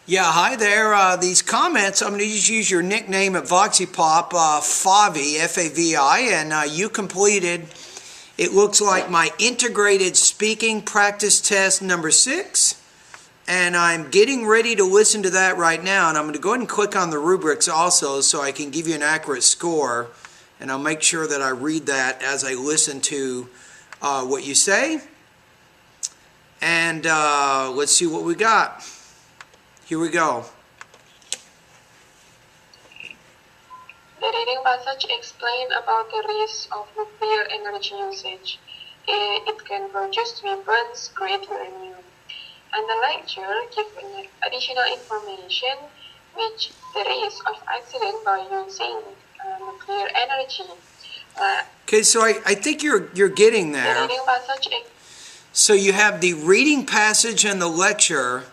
Yeah, hi there. These comments, I'm going to just use your nickname at VoxyPop, Favi, F-A-V-I, and you completed, it looks like, my integrated speaking practice test number 6, and I'm getting ready to listen to that right now, and I'm going to go ahead and click on the rubrics also so I can give you an accurate score, and I'll make sure that I read that as I listen to what you say, and let's see what we got. Here we go. The reading passage explains about the risks of nuclear energy usage. It can produce weapons, create uranium. And the lecture gives additional information which the risk of accident by using nuclear energy. Okay, so I think you're getting there. The reading passage. So you have the reading passage and the lecture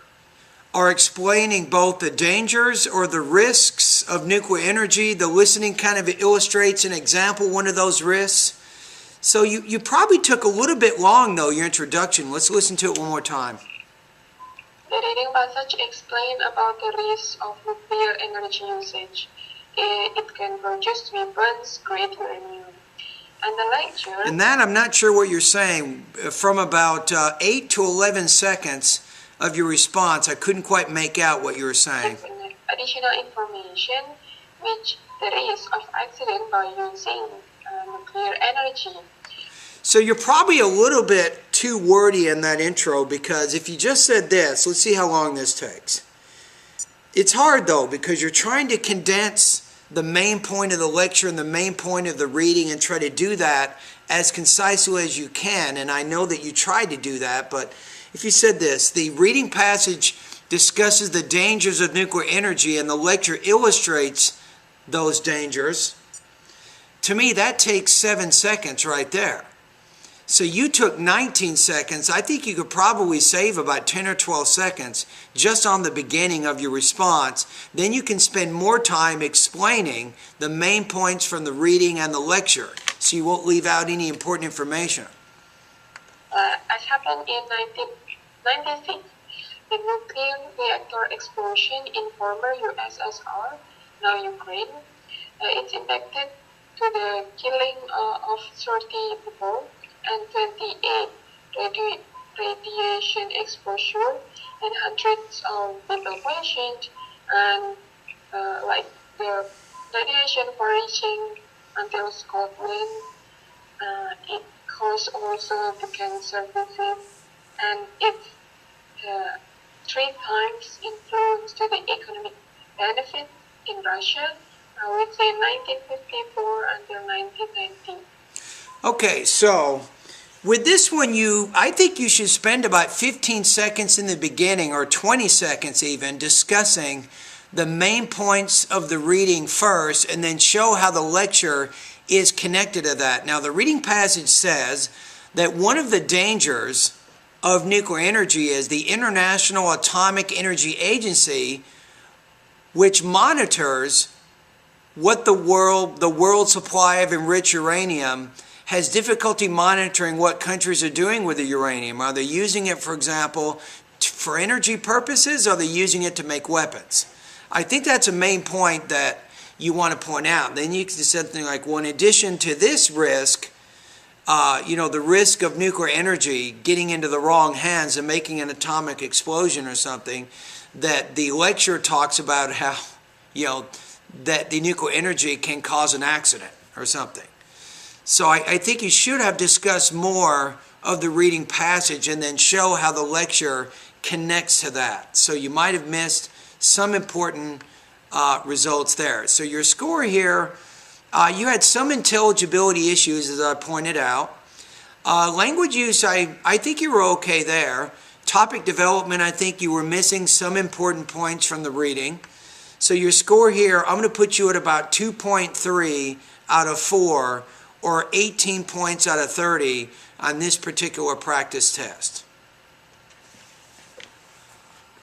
are explaining both the dangers or the risks of nuclear energy. The listening kind of illustrates an example, one of those risks. So you probably took a little bit long, though, your introduction. Let's listen to it one more time. The reading passage explains about the risks of nuclear energy usage. It can produce weapons, create uranium. And the lecture... And that, I'm not sure what you're saying. From about 8 to 11 seconds of your response, I couldn't quite make out what you were saying. Additional information which the risk of accident by using nuclear energy. So you're probably a little bit too wordy in that intro, because if you just said this, let's see how long this takes. It's hard though, because you're trying to condense the main point of the lecture and the main point of the reading and try to do that as concisely as you can, and I know that you tried to do that, but if you said this, the reading passage discusses the dangers of nuclear energy and the lecture illustrates those dangers, to me that takes 7 seconds right there. So you took 19 seconds. I think you could probably save about 10 or 12 seconds just on the beginning of your response. Then you can spend more time explaining the main points from the reading and the lecture, so you won't leave out any important information. As happened in 1996, the nuclear reactor explosion in former USSR, now Ukraine, it's impacted to the killing of 30 people and 28 radiation exposure, and hundreds of people questioned, and like the radiation reaching until Scotland, it caused also the cancer disease, and it's 3 times influence to the economic benefit in Russia, I would say 1954 until 1990. Okay, so with this one, I think you should spend about 15 seconds in the beginning, or 20 seconds even, discussing the main points of the reading first, and then show how the lecture is connected to that. Now, the reading passage says that one of the dangers of nuclear energy is the International Atomic Energy Agency, which monitors what the world supply of enriched uranium, has difficulty monitoring what countries are doing with the uranium. Are they using it, for example, for energy purposes, or are they using it to make weapons? I think that's a main point that you want to point out. Then you can say something like, well, in addition to this risk, the risk of nuclear energy getting into the wrong hands and making an atomic explosion or something, that the lecture talks about how, that the nuclear energy can cause an accident or something. So I think you should have discussed more of the reading passage and then show how the lecture connects to that. So you might have missed some important results there. So your score here, you had some intelligibility issues, as I pointed out. Language use, I think you were okay there. Topic development, I think you were missing some important points from the reading. So your score here, I'm going to put you at about 2.3 out of 4, or 18 points out of 30 on this particular practice test.